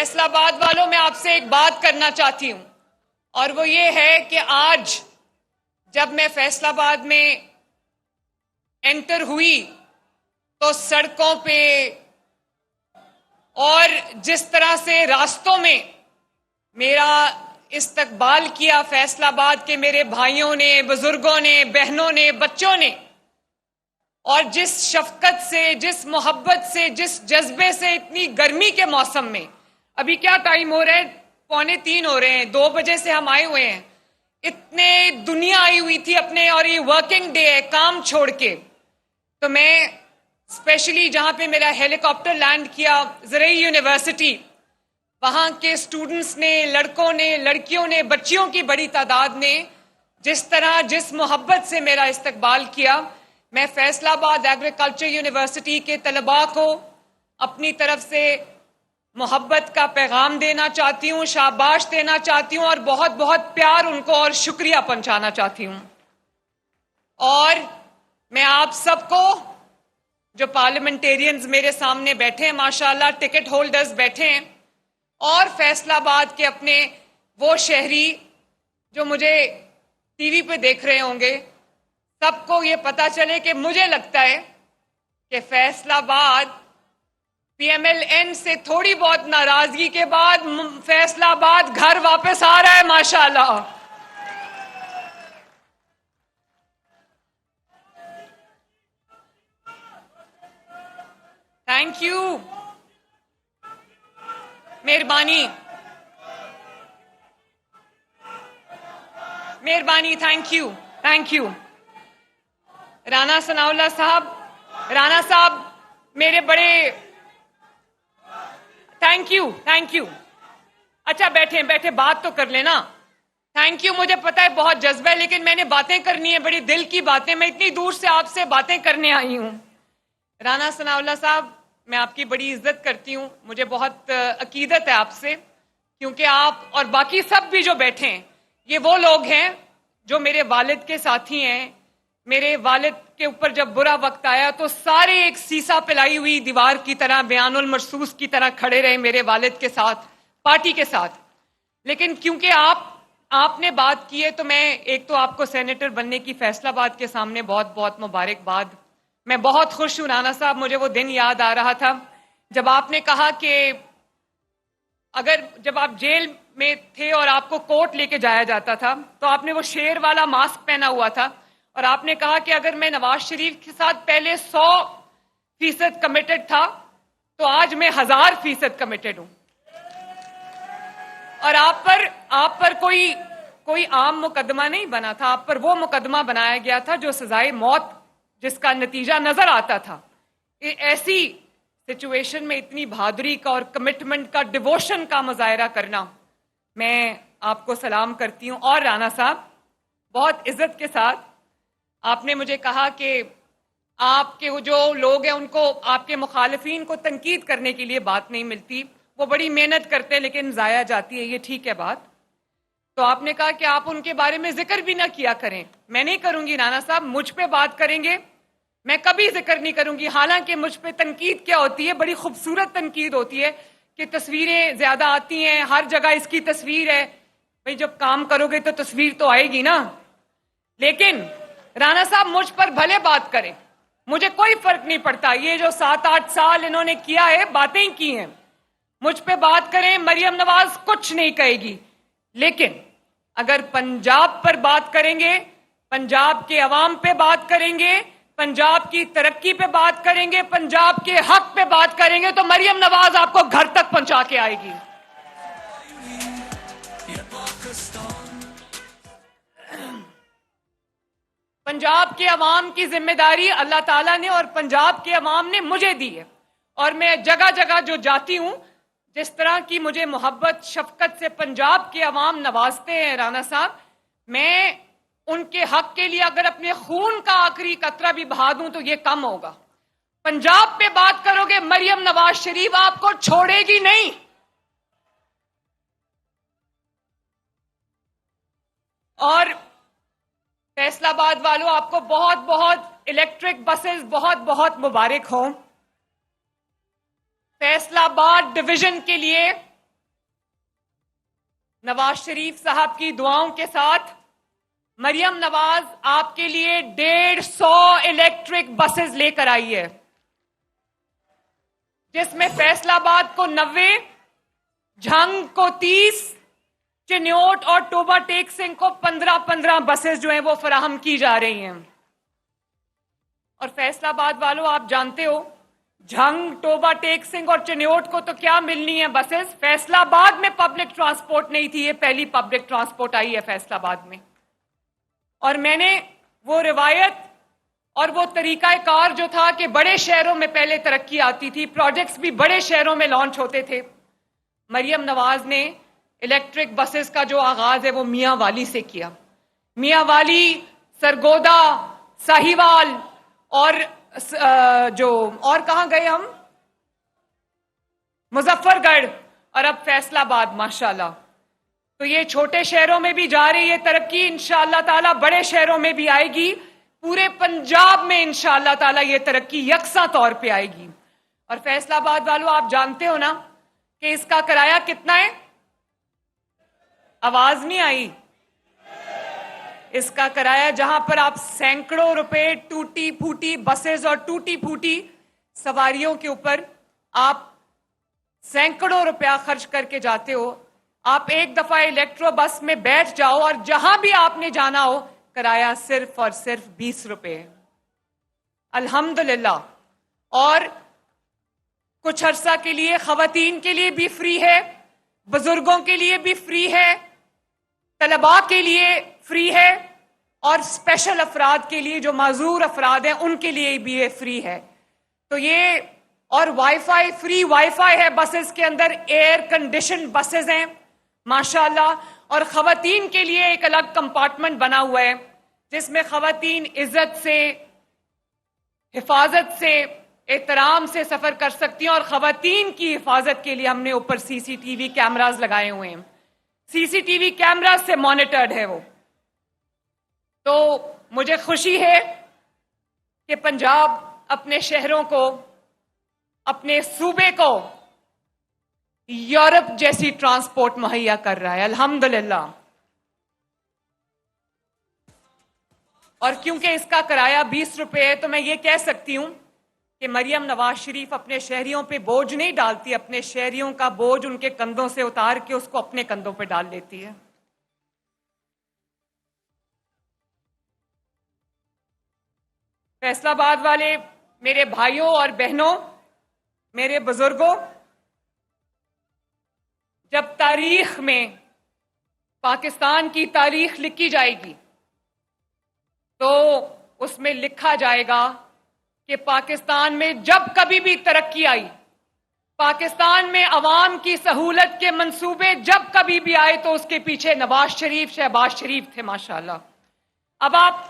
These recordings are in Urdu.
فیصل آباد والوں میں آپ سے ایک بات کرنا چاہتی ہوں اور وہ یہ ہے کہ آج جب میں فیصل آباد میں انٹر ہوئی تو سڑکوں پہ اور جس طرح سے راستوں میں میرا استقبال کیا فیصل آباد کے میرے بھائیوں نے، بزرگوں نے، بہنوں نے، بچوں نے، اور جس شفقت سے، جس محبت سے، جس جذبے سے، اتنی گرمی کے موسم میں، ابھی کیا ٹائم ہو رہا ہے، 2:45 ہو رہے ہیں، 2 بجے سے ہم آئے ہوئے ہیں، اتنے دنیا آئی ہوئی تھی اپنے، اور یہ ورکنگ ڈے ہے، کام چھوڑ کے، تو میں اسپیشلی جہاں پہ میرا ہیلی کاپٹر لینڈ کیا زرعی یونیورسٹی، وہاں کے اسٹوڈنٹس نے، لڑکوں نے، لڑکیوں نے، بچیوں کی بڑی تعداد نے جس طرح، جس محبت سے میرا استقبال کیا، میں فیصل آباد ایگریکلچر یونیورسٹی کے طلباء کو اپنی طرف سے محبت کا پیغام دینا چاہتی ہوں، شاباش دینا چاہتی ہوں، اور بہت بہت پیار ان کو اور شکریہ پہنچانا چاہتی ہوں۔ اور میں آپ سب کو، جو پارلیمنٹیرینز میرے سامنے بیٹھے ہیں، ماشاءاللہ ٹکٹ ہولڈرز بیٹھے ہیں، اور فیصل آباد کے اپنے وہ شہری جو مجھے ٹی وی پہ دیکھ رہے ہوں گے، سب کو یہ پتا چلے کہ مجھے لگتا ہے کہ فیصل آباد پی ایم ایل این سے تھوڑی بہت ناراضگی کے بعد فیصل آباد گھر واپس آ رہا ہے، ماشاءاللہ۔ تھینک یو، مہربانی، مہربانی، thank you, thank you. Rana Sanaullah صاحب، رانا صاحب میرے بڑے، تھینک یو، تھینک یو۔ اچھا بیٹھیں، بیٹھے، بات تو کر لینا۔ تھینک یو، مجھے پتا ہے بہت جذبہ ہے، لیکن میں نے باتیں کرنی ہے، بڑی دل کی باتیں، میں اتنی دور سے آپ سے باتیں کرنے آئی ہوں۔ رانا ثناءاللہ صاحب، میں آپ کی بڑی عزت کرتی ہوں، مجھے بہت عقیدت ہے آپ سے، کیونکہ آپ اور باقی سب بھی جو بیٹھے ہیں، یہ وہ لوگ ہیں جو میرے والد کے ساتھی ہیں۔ میرے والد کے اوپر جب برا وقت آیا تو سارے ایک سیسا پلائی ہوئی دیوار کی طرح، بیان المرصوص کی طرح کھڑے رہے میرے والد کے ساتھ، پارٹی کے ساتھ۔ لیکن کیونکہ آپ نے بات کی ہے، تو میں ایک تو آپ کو سینیٹر بننے کی فیصل آباد کے سامنے بہت بہت مبارکباد۔ میں بہت خوش ہوں رانا صاحب، مجھے وہ دن یاد آ رہا تھا جب آپ نے کہا کہ جب آپ جیل میں تھے اور آپ کو کورٹ لے کے جایا جاتا تھا، تو آپ نے وہ شیر والا ماسک پہنا ہوا تھا، اور آپ نے کہا کہ اگر میں نواز شریف کے ساتھ پہلے 100% کمیٹڈ تھا تو آج میں 1000% کمیٹڈ ہوں۔ اور آپ پر کوئی عام مقدمہ نہیں بنا تھا، آپ پر وہ مقدمہ بنایا گیا تھا جو سزائے موت، جس کا نتیجہ نظر آتا تھا۔ ایسی سچویشن میں اتنی بہادری کا اور کمٹمنٹ کا، ڈیووشن کا مظاہرہ کرنا، میں آپ کو سلام کرتی ہوں۔ اور رانا صاحب، بہت عزت کے ساتھ آپ نے مجھے کہا کہ آپ کے جو لوگ ہیں ان کو، آپ کے مخالفین کو تنقید کرنے کے لیے بات نہیں ملتی، وہ بڑی محنت کرتے ہیں لیکن ضائع جاتی ہے، یہ ٹھیک ہے بات۔ تو آپ نے کہا کہ آپ ان کے بارے میں ذکر بھی نہ کیا کریں۔ میں نہیں کروں گی رانا صاحب، مجھ پہ بات کریں گے، میں کبھی ذکر نہیں کروں گی۔ حالانکہ مجھ پہ تنقید کیا ہوتی ہے، بڑی خوبصورت تنقید ہوتی ہے کہ تصویریں زیادہ آتی ہیں، ہر جگہ اس کی تصویر ہے۔ بھئی جب کام کرو گے تو تصویر تو آئے گی نا۔ لیکن رانا صاحب مجھ پر بھلے بات کریں، مجھے کوئی فرق نہیں پڑتا۔ یہ جو 7-8 سال انہوں نے کیا ہے، باتیں کی ہیں، مجھ پہ بات کریں، مریم نواز کچھ نہیں کہے گی۔ لیکن اگر پنجاب پر بات کریں گے، پنجاب کے عوام پہ بات کریں گے، پنجاب کی ترقی پہ بات کریں گے، پنجاب کے حق پہ بات کریں گے، تو مریم نواز آپ کو گھر تک پہنچا کے آئے گی۔ پنجاب کے عوام کی ذمہ داری اللہ تعالیٰ نے اور پنجاب کے عوام نے مجھے دی ہے، اور میں جگہ جگہ جو جاتی ہوں، جس طرح کی مجھے محبت، شفقت سے پنجاب کے عوام نوازتے ہیں رانا صاحب، میں ان کے حق کے لیے اگر اپنے خون کا آخری قطرہ بھی بہا دوں تو یہ کم ہوگا۔ پنجاب پہ بات کرو گے، مریم نواز شریف آپ کو چھوڑے گی نہیں۔ اور فیصل آباد والوں، آپ کو بہت بہت الیکٹرک بسز بہت بہت مبارک ہوں۔ فیصل آباد ڈویژن کے لیے نواز شریف صاحب کی دعاؤں کے ساتھ مریم نواز آپ کے لیے 150 الیکٹرک بسز لے کر آئی ہے، جس میں فیصل آباد کو 90، جھنگ کو 30، چنیوٹ اور ٹوبا ٹیک سنگھ کو 15 بسز جو ہیں وہ فراہم کی جا رہی ہیں۔ اور فیصل آباد والوں، آپ جانتے ہو جھنگ، ٹوبا ٹیک سنگھ اور چنیوٹ کو تو کیا ملنی ہے بسز، فیصل آباد میں پبلک ٹرانسپورٹ نہیں تھی، یہ پہلی پبلک ٹرانسپورٹ آئی ہے فیصل آباد میں۔ اور میں نے وہ روایت اور وہ طریقہ کار جو تھا کہ بڑے شہروں میں پہلے ترقی آتی تھی، پروجیکٹس بھی بڑے شہروں میں لانچ ہوتے تھے، مریم نواز نے الیکٹرک بسز کا جو آغاز ہے وہ میاں والی سے کیا۔ میاں والی، سرگودا، ساہیوال اور اور کہاں گئے ہم، مظفر گڑھ، اور اب فیصل آباد، ماشاءاللہ۔ تو یہ چھوٹے شہروں میں بھی جا رہی ہے ترقی، انشاءاللہ تعالی بڑے شہروں میں بھی آئے گی، پورے پنجاب میں انشاءاللہ تعالی یہ ترقی یکساں طور پہ آئے گی۔ اور فیصل آباد والوں، آپ جانتے ہو نا کہ اس کا کرایہ کتنا ہے؟ آواز نہیں آئی؟ اس کا کرایہ، جہاں پر آپ سینکڑوں روپے ٹوٹی پھوٹی بسز اور ٹوٹی پھوٹی سواریوں کے اوپر آپ سینکڑوں روپیہ خرچ کر کے جاتے ہو، آپ ایک دفعہ الیکٹرو بس میں بیٹھ جاؤ اور جہاں بھی آپ نے جانا ہو، کرایہ صرف اور صرف 20 روپے ہے، الحمدللہ۔ اور کچھ عرصہ کے لیے خواتین کے لیے بھی فری ہے، بزرگوں کے لیے بھی فری ہے، طلباء کے لیے فری ہے، اور اسپیشل افراد کے لیے جو معذور افراد ہیں ان کے لیے بھی یہ فری ہے۔ تو یہ، اور wi fi, free wi fi ہے بسز کے اندر، ایئر کنڈیشن بسز ہیں ماشاءاللہ، اور خواتین کے لیے ایک الگ کمپارٹمنٹ بنا ہوا ہے جس میں خواتین عزت سے، حفاظت سے، احترام سے سفر کر سکتی ہیں، اور خواتین کی حفاظت کے لیے ہم نے اوپر سی سی ٹی وی کیمراز لگائے ہوئے ہیں، سی سی ٹی وی کیمراز سے مانیٹرڈ ہے وہ۔ تو مجھے خوشی ہے کہ پنجاب اپنے شہروں کو، اپنے صوبے کو یورپ جیسی ٹرانسپورٹ مہیا کر رہا ہے، الحمدللہ۔ اور کیونکہ اس کا کرایہ 20 روپے ہے تو میں یہ کہہ سکتی ہوں کہ مریم نواز شریف اپنے شہریوں پہ بوجھ نہیں ڈالتی، اپنے شہریوں کا بوجھ ان کے کندھوں سے اتار کے اس کو اپنے کندھوں پہ ڈال لیتی ہے۔ فیصل آباد والے میرے بھائیوں اور بہنوں، میرے بزرگوں، جب تاریخ میں پاکستان کی تاریخ لکھی جائے گی تو اس میں لکھا جائے گا کہ پاکستان میں جب کبھی بھی ترقی آئی، پاکستان میں عوام کی سہولت کے منصوبے جب کبھی بھی آئے تو اس کے پیچھے نواز شریف، شہباز شریف تھے ماشاءاللہ۔ اب آپ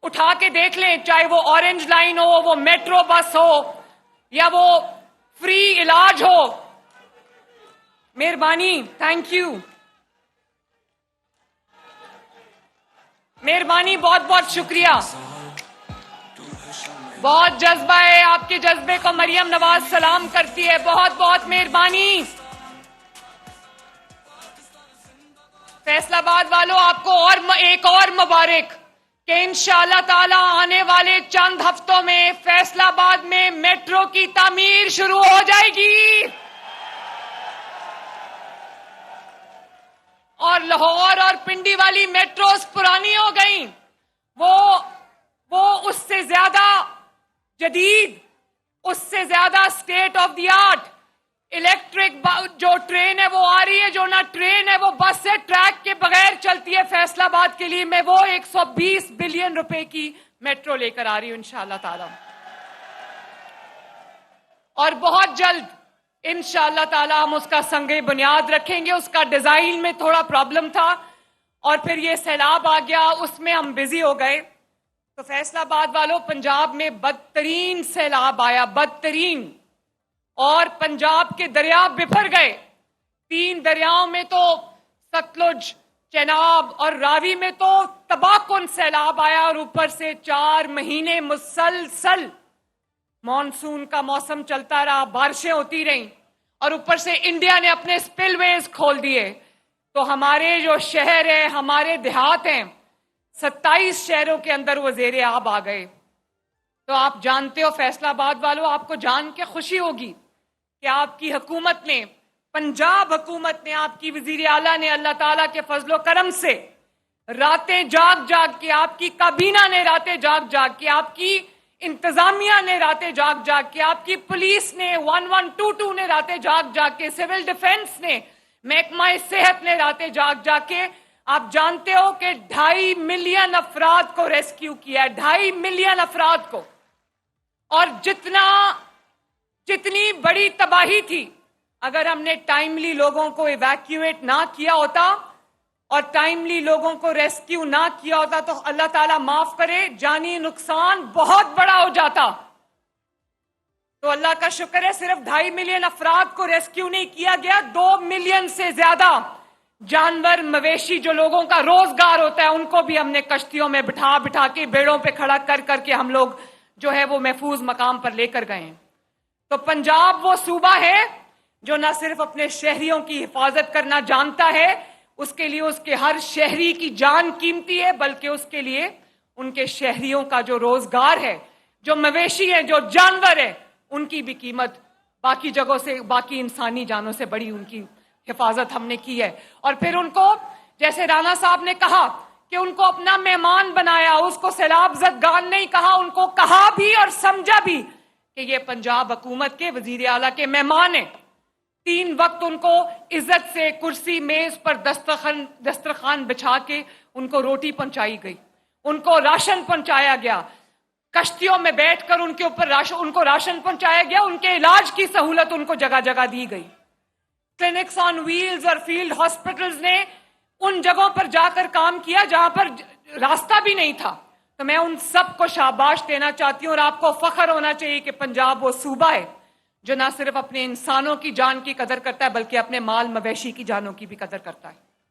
اٹھا کے دیکھ لیں، چاہے وہ اورنج لائن ہو، وہ میٹرو بس ہو، یا وہ فری علاج ہو۔ مہربانی، تھینک یو، مہربانی، بہت بہت شکریہ، بہت جذبہ ہے، آپ کے جذبے کو مریم نواز سلام کرتی ہے، بہت بہت مہربانی۔ فیصل آباد والوں، آپ کو ایک اور مبارک کہ انشاءاللہ تعالی آنے والے چند ہفتوں میں فیصل آباد میں میٹرو کی تعمیر شروع ہو جائے گی، اور لاہور اور پنڈی والی میٹروز پرانی ہو گئیں، وہ اس سے زیادہ جدید، اس سے زیادہ state of the art electric جو ٹرین ہے وہ آ رہی ہے، جو نہ ٹرین ہے وہ بس سے ٹریک کے بغیر چلتی ہے فیصل آباد کے لیے۔ میں وہ 120 بلین روپے کی میٹرو لے کر آ رہی ہوں انشاءاللہ تعالی، اور بہت جلد انشاءاللہ تعالی ہم اس کا سنگ بنیاد رکھیں گے۔ اس کا ڈیزائن میں تھوڑا پرابلم تھا اور پھر یہ سیلاب آ گیا، اس میں ہم بزی ہو گئے۔ تو فیصل آباد والوں، پنجاب میں بدترین سیلاب آیا، بدترین، اور پنجاب کے دریا بفر گئے۔ 3 دریاؤں میں تو ستلج، چناب اور راوی میں تو تباہ کن سیلاب آیا، اور اوپر سے 4 مہینے مسلسل مانسون کا موسم چلتا رہا، بارشیں ہوتی رہیں، اور اوپر سے انڈیا نے اپنے سپل ویز کھول دیے۔ تو ہمارے جو شہر ہیں، ہمارے دیہات ہیں، 27 شہروں کے اندر وہ زیر آب آ گئے. تو آپ جانتے ہو فیصلہ آباد والوں، آپ کو جان کے خوشی ہوگی کہ آپ کی حکومت نے، پنجاب حکومت نے، آپ کی وزیر اعلیٰ نے اللہ تعالیٰ کے فضل و کرم سے راتیں جاگ جاگ کے، آپ کی کابینہ نے راتیں جاگ جاگ کے، آپ کی انتظامیہ نے راتیں جاگ جاگ کے، آپ کی پولیس نے 1122 نے راتیں جاگ جاگ کے، سول ڈیفنس نے، محکمہ صحت نے راتیں جاگ جاگ کے، آپ جانتے ہو کہ 2.5 ملین افراد کو ریسکیو کیا ہے، 2.5 ملین افراد کو. اور جتنی بڑی تباہی تھی، اگر ہم نے ٹائملی لوگوں کو ایویکیویٹ نہ کیا ہوتا اور ٹائملی لوگوں کو ریسکیو نہ کیا ہوتا تو اللہ تعالیٰ معاف کرے جانی نقصان بہت بڑا ہو جاتا. تو اللہ کا شکر ہے صرف 2.5 ملین افراد کو ریسکیو نہیں کیا گیا، 2 ملین سے زیادہ جانور مویشی جو لوگوں کا روزگار ہوتا ہے ان کو بھی ہم نے کشتیوں میں بٹھا بٹھا کے، بیڑوں پہ کھڑا کر کر کے ہم لوگ جو ہے وہ محفوظ مقام پر لے کر گئے ہیں. تو پنجاب وہ صوبہ ہے جو نہ صرف اپنے شہریوں کی حفاظت کرنا جانتا ہے، اس کے لیے اس کے ہر شہری کی جان قیمتی ہے، بلکہ اس کے لیے ان کے شہریوں کا جو روزگار ہے، جو مویشی ہیں، جو جانور ہیں، ان کی بھی قیمت باقی جگہوں سے، باقی انسانی جانوں سے بڑی ان کی حفاظت ہم نے کی ہے. اور پھر ان کو، جیسے رانا صاحب نے کہا کہ ان کو اپنا مہمان بنایا، اس کو سیلاب زدگان نہیں کہا، ان کو کہا بھی اور سمجھا بھی کہ یہ پنجاب حکومت کے وزیر اعلیٰ کے مہمان ہیں. 3 وقت ان کو عزت سے کرسی میز پر دسترخوان بچھا کے ان کو روٹی پہنچائی گئی، ان کو راشن پہنچایا گیا، کشتیوں میں بیٹھ کر ان کے اوپر ان کو راشن پہنچایا گیا، ان کے علاج کی سہولت ان کو جگہ جگہ دی گئی. کلینکس آن ویلز اور فیلڈ ہاسپٹلز نے ان جگہوں پر جا کر کام کیا جہاں پر راستہ بھی نہیں تھا. تو میں ان سب کو شاباش دینا چاہتی ہوں، اور آپ کو فخر ہونا چاہیے کہ پنجاب وہ صوبہ ہے جو نہ صرف اپنے انسانوں کی جان کی قدر کرتا ہے بلکہ اپنے مال مویشی کی جانوں کی بھی قدر کرتا ہے.